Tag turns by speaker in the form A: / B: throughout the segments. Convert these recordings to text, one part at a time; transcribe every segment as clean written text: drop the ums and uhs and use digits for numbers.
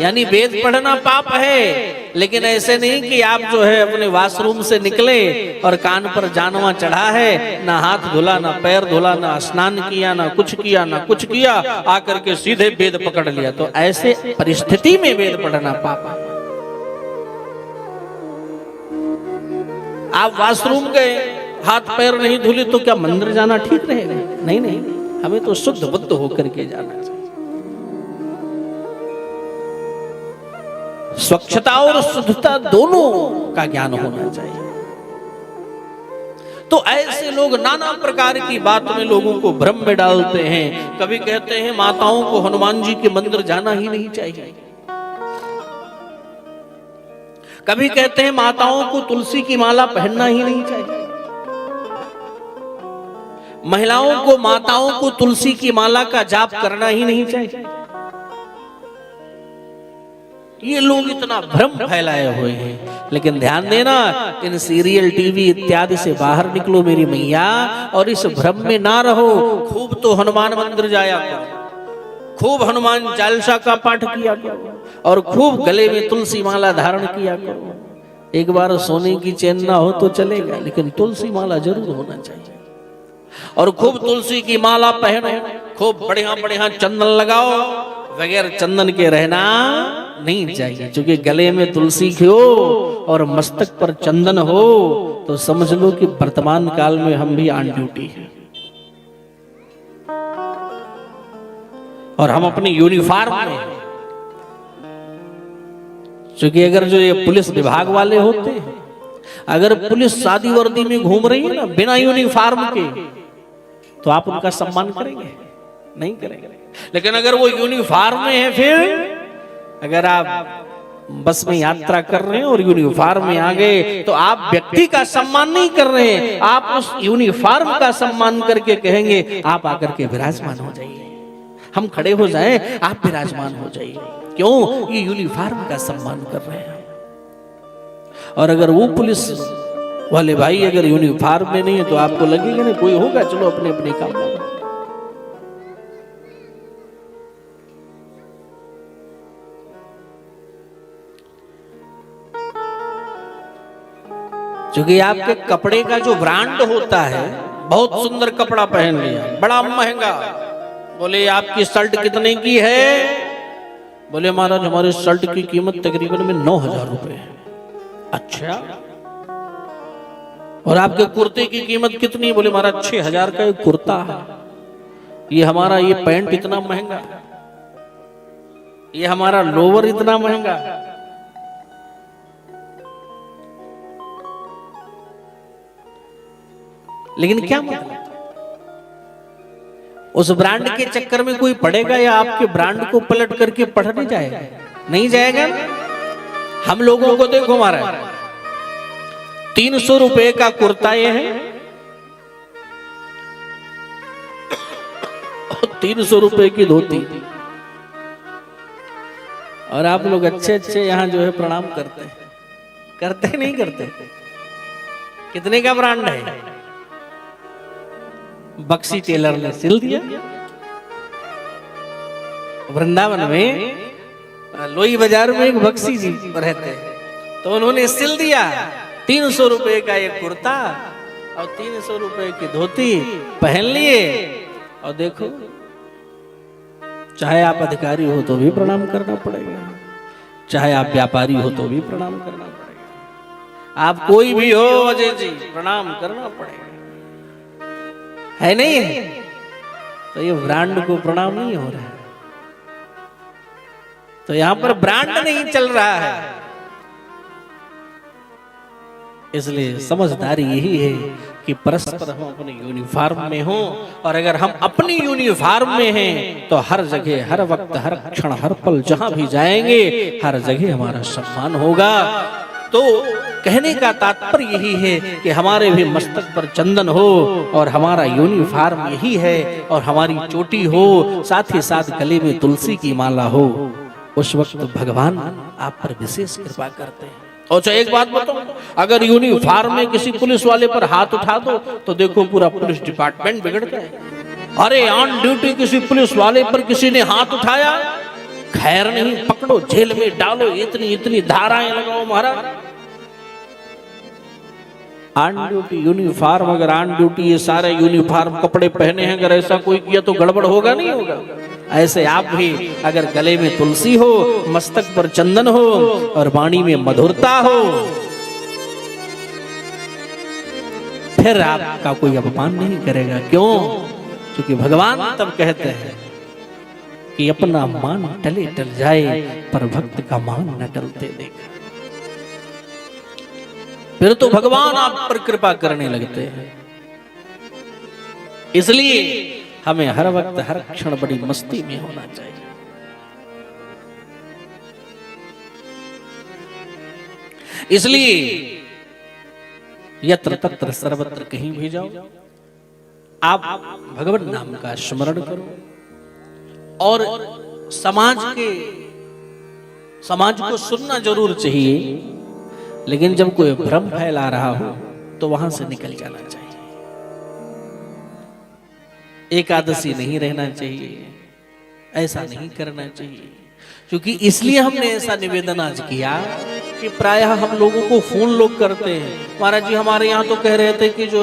A: यानी वेद पढ़ना पाप है, लेकिन ऐसे नहीं कि आप जो है अपने वॉशरूम से निकले और कान पर जानवा चढ़ा है, ना हाथ धुला, ना पैर धुला, ना स्नान किया, ना कुछ किया, ना कुछ किया, आकर के सीधे वेद पकड़ लिया, तो ऐसे परिस्थिति में वेद पढ़ना पाप है। आप वॉशरूम गए, हाथ पैर नहीं धुले, तो क्या मंदिर जाना ठीक रहेगा? नहीं नहीं, हमें तो शुद्ध बुद्ध होकर के जाना चाहिए। स्वच्छता और शुद्धता दोनों का ज्ञान होना चाहिए। तो ऐसे लोग नाना प्रकार की बात में लोगों को भ्रम में डालते हैं। कभी कहते हैं माताओं को हनुमान जी के मंदिर जाना ही नहीं चाहिए, कभी कहते हैं माताओं को तुलसी की माला पहनना ही नहीं चाहिए, महिलाओं को, माताओं को तुलसी की माला का जाप करना ही नहीं चाहिए। ये लोग इतना भ्रम फैलाए हुए हैं। लेकिन ध्यान देना, इन सीरियल, टीवी इत्यादि से बाहर निकलो मेरी मैया, और इस भ्रम में ना रहो। खूब तो हनुमान मंदिर जाया करो, खूब हनुमान चालीसा का पाठ किया करो, और खूब गले में तुलसी माला धारण किया करो। एक बार सोने की चेन ना हो तो चलेगा, लेकिन तुलसी माला जरूर होना चाहिए। और खूब तुलसी की माला पहनो, खूब बढ़िया बढ़िया चंदन लगाओ, बगैर चंदन के रहना नहीं चाहिए। क्योंकि गले में तुलसी हो और मस्तक पर चंदन हो तो समझ लो कि वर्तमान काल में हम भी ऑन ड्यूटी हैं, और हम अपनी यूनिफॉर्म में। क्योंकि अगर जो ये पुलिस विभाग वाले होते हैं, अगर पुलिस सादी वर्दी में घूम रही है ना बिना यूनिफॉर्म के, तो आप उनका सम्मान करेंगे? नहीं करेंगे। लेकिन अगर वो यूनिफॉर्म में है, फिर अगर आप बस में यात्रा कर रहे हैं और यूनिफॉर्म में आ गए, तो आप व्यक्ति का सम्मान नहीं कर रहे हैं, आप उस यूनिफॉर्म का सम्मान करके कहेंगे आप आकर के विराजमान हो जाइए, हम खड़े हो जाएं, आप विराजमान हो जाइए। क्यों? ये यूनिफॉर्म का सम्मान कर रहे हैं। और अगर वो पुलिस वाले भाई अगर यूनिफॉर्म में नहीं है, तो आपको लगेगा नहीं कोई होगा, चलो अपने अपने काम में। क्योंकि आपके कपड़े का जो ब्रांड होता है, बहुत सुंदर कपड़ा पहन लिया, बड़ा महंगा, बोले आपकी शर्ट कितने की है? बोले महाराज हमारे शर्ट की कीमत तकरीबन में 9,000 रुपए है। अच्छा, और आपके कुर्ते की कीमत कितनी? बोले महाराज 6,000 का एक कुर्ता है। ये हमारा ये पैंट इतना महंगा, ये हमारा लोवर इतना महंगा। लेकिन क्या मतलब? उस ब्रांड के चक्कर में कोई पड़ेगा या आपके ब्रांड को पलट करके पढ़ने जाएगा? नहीं जाएगा। हम लोगों को देखो महाराज, 300 रुपए का कुर्ता ये है, 300 रुपए की धोती, और आप लोग अच्छे अच्छे यहां जो है प्रणाम करते हैं। करते नहीं करते? कितने का ब्रांड है? बक्सी टेलर ने सिल दिया। वृंदावन में लोई बाजार में एक बक्सी जी रहते हैं, तो उन्होंने सिल दिया 300 रुपए का एक कुर्ता और 300 रुपए की धोती पहन लिए। और देखो, चाहे आप अधिकारी हो तो भी प्रणाम करना पड़ेगा, चाहे आप व्यापारी हो तो भी प्रणाम करना पड़ेगा, आप कोई भी हो अजय जी, प्रणाम करना पड़ेगा, है नहीं है? तो ये ब्रांड को प्रणाम नहीं हो रहा है, तो यहां पर ब्रांड नहीं चल रहा है। इसलिए समझदारी यही है कि परस्पर हम अपने यूनिफॉर्म में हों, और अगर हम अपनी यूनिफॉर्म में हैं तो हर जगह, हर वक्त, हर क्षण, हर पल जहां भी जाएंगे हर जगह हमारा सम्मान होगा। तो कहने का तात्पर्य यही है कि हमारे भी मस्तक पर चंदन हो, और हमारा यूनिफॉर्म यही है, और हमारी चोटी हो, साथ ही साथ गले में तुलसी की माला हो। उस वक्त भगवान आप पर विशेष कृपा करते हैं। और एक बात बताओ, अगर यूनिफॉर्म में किसी पुलिस वाले पर हाथ उठा दो तो देखो पूरा पुलिस डिपार्टमेंट बिगड़ गया। अरे ऑन ड्यूटी किसी पुलिस वाले पर किसी ने हाथ उठाया खैर नहीं, पकड़ो जेल में डालो, इतनी इतनी धाराएं लगाओ महाराज। ऑन ड्यूटी यूनिफॉर्म, अगर ऑन ड्यूटी ये सारे यूनिफॉर्म कपड़े पहने हैं, अगर ऐसा कोई किया तो गड़बड़ होगा नहीं होगा? ऐसे आप भी अगर गले में तुलसी हो, मस्तक पर चंदन हो और वाणी में मधुरता हो, फिर आपका कोई अपमान नहीं करेगा। क्यों? क्योंकि भगवान तब कहते हैं कि अपना मान टले टल जाए पर भक्त का मान न टलते देखा। फिर तो भगवान आप पर कृपा करने लगते हैं। इसलिए हमें हर वक्त हर क्षण बड़ी मस्ती में होना चाहिए। इसलिए यत्र तत्र सर्वत्र कहीं भी जाओ, आप भगवान नाम का स्मरण करो। और समाज को सुनना जरूर चाहिए, लेकिन जब कोई भ्रम फैला रहा हो तो वहां से निकल जाना चाहिए। एकादशी नहीं रहना चाहिए, ऐसा नहीं करना चाहिए। क्योंकि इसलिए हमने ऐसा निवेदन आज किया कि प्रायः हम लोगों को फोन लोग करते हैं, महाराज जी हमारे यहाँ तो कह रहे थे कि जो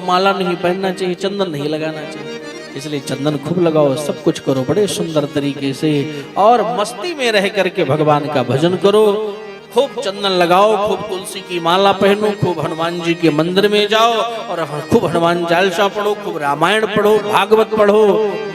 A: माला नहीं पहनना चाहिए, चंदन नहीं लगाना चाहिए। इसलिए चंदन खूब लगाओ, सब कुछ करो बड़े सुंदर तरीके से, और मस्ती में रह करके भगवान का भजन करो। खूब चंदन लगाओ, खूब तुलसी की माला पहनो, खूब हनुमान जी के मंदिर में जाओ और खूब हनुमान चालीसा पढ़ो, खूब रामायण पढ़ो, भागवत पढ़ो,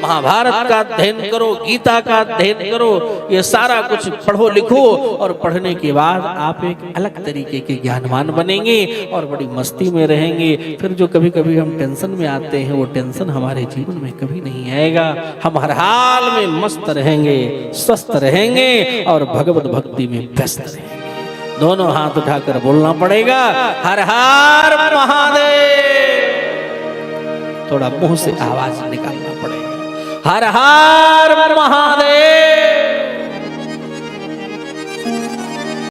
A: महाभारत का अध्ययन करो, गीता का अध्ययन करो। ये सारा कुछ पढ़ो लिखो, और पढ़ने के बाद आप एक अलग तरीके के ज्ञानवान बनेंगे और बड़ी मस्ती में रहेंगे। फिर जो कभी कभी हम टेंशन में आते हैं, वो टेंशन हमारे जीवन में कभी नहीं आएगा। हम हर हाल में मस्त रहेंगे, स्वस्थ रहेंगे और भगवत भक्ति में व्यस्त रहेंगे। दोनों हाथ उठाकर बोलना पड़ेगा, हर हर महादेव। थोड़ा मुंह से आवाज निकालना पड़ेगा, हर हर